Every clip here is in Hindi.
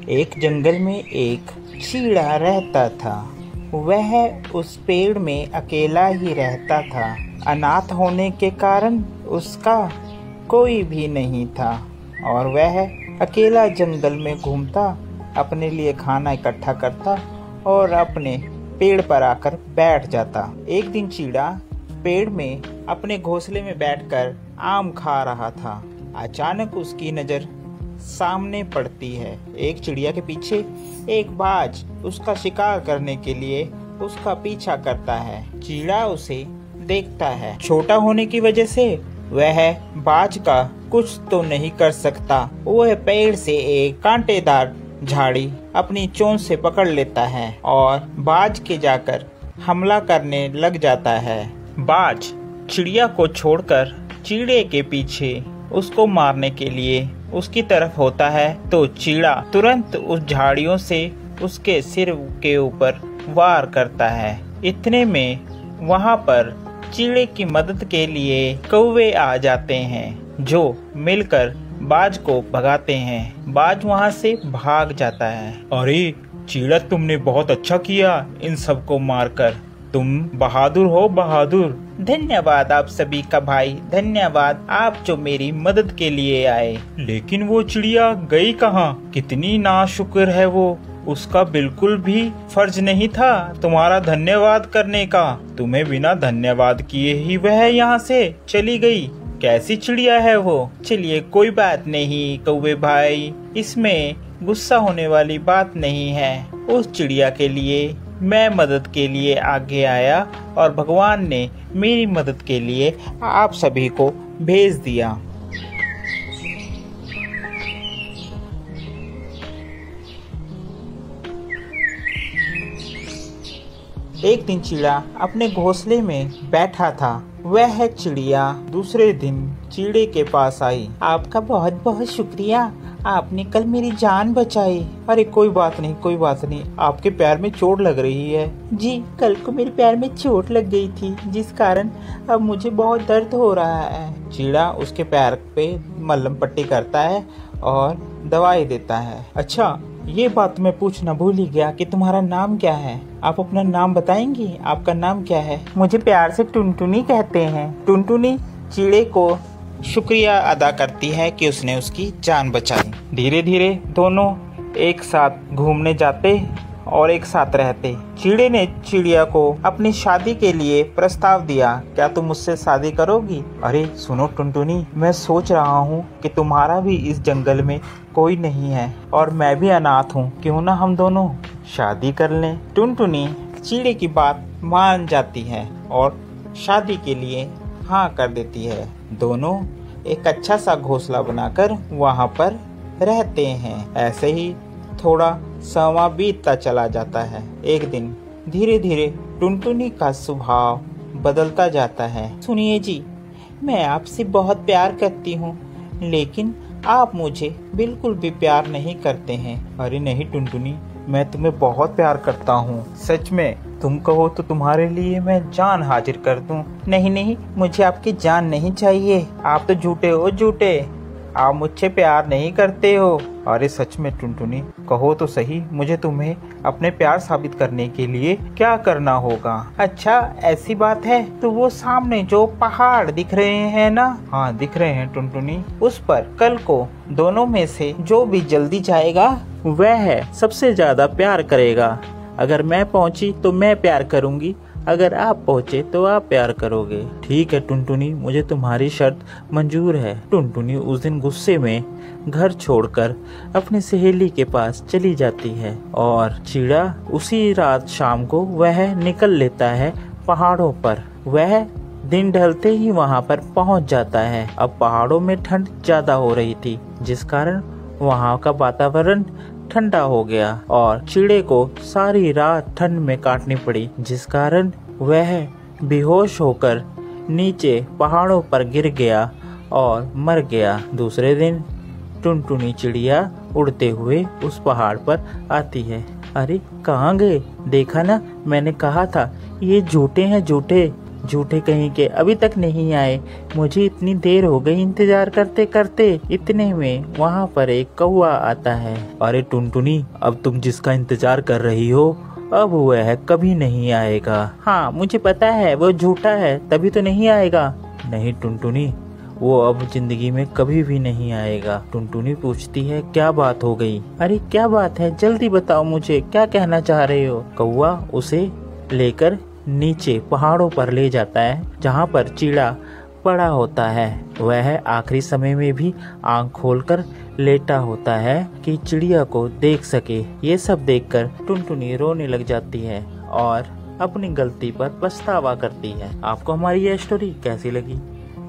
एक जंगल में एक चीड़ा रहता था। वह उस पेड़ में अकेला ही रहता था। अनाथ होने के कारण उसका कोई भी नहीं था और वह अकेला जंगल में घूमता, अपने लिए खाना इकट्ठा करता और अपने पेड़ पर आकर बैठ जाता। एक दिन चीड़ा पेड़ में अपने घोंसले में बैठकर आम खा रहा था। अचानक उसकी नज़र सामने पड़ती है। एक चिड़िया के पीछे एक बाज उसका शिकार करने के लिए उसका पीछा करता है। चीड़ा उसे देखता है। छोटा होने की वजह से वह बाज का कुछ तो नहीं कर सकता। वह पेड़ से एक कांटेदार झाड़ी अपनी चोंच से पकड़ लेता है और बाज के जाकर हमला करने लग जाता है। बाज चिड़िया को छोड़कर चीड़े के पीछे उसको मारने के लिए उसकी तरफ होता है तो चीड़ा तुरंत उस झाड़ियों से उसके सिर के ऊपर वार करता है। इतने में वहां पर चीड़े की मदद के लिए कौवे आ जाते हैं जो मिलकर बाज को भगाते हैं। बाज वहां से भाग जाता है। अरे चीड़ा, तुमने बहुत अच्छा किया इन सबको मारकर। तुम बहादुर हो, बहादुर। धन्यवाद आप सभी का भाई, धन्यवाद आप जो मेरी मदद के लिए आए। लेकिन वो चिड़िया गई कहाँ? कितनी नाशुक्र है वो। उसका बिल्कुल भी फर्ज नहीं था तुम्हारा धन्यवाद करने का। तुम्हें बिना धन्यवाद किए ही वह यहाँ से चली गई। कैसी चिड़िया है वो? चलिए कोई बात नहीं कौवे भाई, इसमें गुस्सा होने वाली बात नहीं है। उस चिड़िया के लिए मैं मदद के लिए आगे आया और भगवान ने मेरी मदद के लिए आप सभी को भेज दिया। एक दिन चिड़िया अपने घोंसले में बैठा था। वह चिड़िया दूसरे दिन चीड़े के पास आई। आपका बहुत बहुत शुक्रिया, आपने कल मेरी जान बचाई। अरे कोई बात नहीं, कोई बात नहीं। आपके पैर में चोट लग रही है। जी, कल को मेरे पैर में चोट लग गई थी जिस कारण अब मुझे बहुत दर्द हो रहा है। चीड़ा उसके पैर पे मलहम पट्टी करता है और दवाई देता है। अच्छा, ये बात मैं पूछना भूल ही गया कि तुम्हारा नाम क्या है? आप अपना नाम बताएंगी? आपका नाम क्या है? मुझे प्यार से टुनटुनी कहते हैं। टुनटुनी चीड़े को शुक्रिया अदा करती है कि उसने उसकी जान बचाई। धीरे धीरे दोनों एक साथ घूमने जाते और एक साथ रहते। चीड़े ने चिड़िया को अपनी शादी के लिए प्रस्ताव दिया। क्या तुम मुझसे शादी करोगी? अरे सुनो टुनटुनी, मैं सोच रहा हूँ कि तुम्हारा भी इस जंगल में कोई नहीं है और मैं भी अनाथ हूँ। क्यों ना हम दोनों शादी कर लें? टुनटुनी चिड़े की बात मान जाती है और शादी के लिए हाँ कर देती है। दोनों एक अच्छा सा घोंसला बनाकर वहाँ पर रहते हैं। ऐसे ही थोड़ा समय बीतता चला जाता है। एक दिन धीरे धीरे टुनटुनी का स्वभाव बदलता जाता है। सुनिए जी, मैं आपसे बहुत प्यार करती हूँ लेकिन आप मुझे बिल्कुल भी प्यार नहीं करते हैं। अरे नहीं टुनटुनी, मैं तुम्हें बहुत प्यार करता हूँ, सच में। तुम कहो तो तुम्हारे लिए मैं जान हाजिर कर दूं। नहीं नहीं, मुझे आपकी जान नहीं चाहिए। आप तो झूठे हो, झूठे। आप मुझसे प्यार नहीं करते हो। अरे सच में टुनटुनी, कहो तो सही, मुझे तुम्हें अपने प्यार साबित करने के लिए क्या करना होगा? अच्छा ऐसी बात है तो वो सामने जो पहाड़ दिख रहे हैं ना? हाँ दिख रहे हैं टुनटुनी। उस पर कल को दोनों में से जो भी जल्दी जाएगा वह सबसे ज्यादा प्यार करेगा। अगर मैं पहुंची तो मैं प्यार करूंगी, अगर आप पहुंचे तो आप प्यार करोगे। ठीक है टुनटुनी, मुझे तुम्हारी शर्त मंजूर है। टुनटुनी उस दिन गुस्से में घर छोड़कर अपनी सहेली के पास चली जाती है और चीड़ा उसी रात शाम को वह निकल लेता है पहाड़ों पर। वह दिन ढलते ही वहां पर पहुंच जाता है। अब पहाड़ों में ठंड ज्यादा हो रही थी जिस कारण वहां का वातावरण ठंडा हो गया और चीड़े को सारी रात ठंड में काटनी पड़ी जिस कारण वह बेहोश होकर नीचे पहाड़ों पर गिर गया और मर गया। दूसरे दिन टुनटुनी चिड़िया उड़ते हुए उस पहाड़ पर आती है। अरे कहाँ गए? देखा ना, मैंने कहा था ये झूठे हैं, झूठे। झूठे कहीं के अभी तक नहीं आए। मुझे इतनी देर हो गई इंतजार करते करते। इतने में वहाँ पर एक कौवा आता है। अरे टुनटुनी, अब तुम जिसका इंतजार कर रही हो अब वह कभी नहीं आएगा। हाँ मुझे पता है, वो झूठा है तभी तो नहीं आएगा। नहीं टुनटुनी, वो अब जिंदगी में कभी भी नहीं आएगा। टुनटुनी पूछती है क्या बात हो गई? अरे क्या बात है, जल्दी बताओ मुझे, क्या कहना चाह रहे हो। कौवा उसे लेकर नीचे पहाड़ों पर ले जाता है जहाँ पर चिड़ा पड़ा होता है। वह आखिरी समय में भी आंख खोलकर लेटा होता है कि चिड़िया को देख सके। ये सब देखकर टुनटुनी रोने लग जाती है और अपनी गलती पर पछतावा करती है। आपको हमारी यह स्टोरी कैसी लगी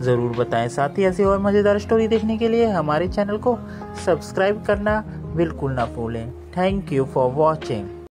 जरूर बताएं। साथ ही ऐसी और मजेदार स्टोरी देखने के लिए हमारे चैनल को सब्सक्राइब करना बिल्कुल ना भूलें। Thank you for watching.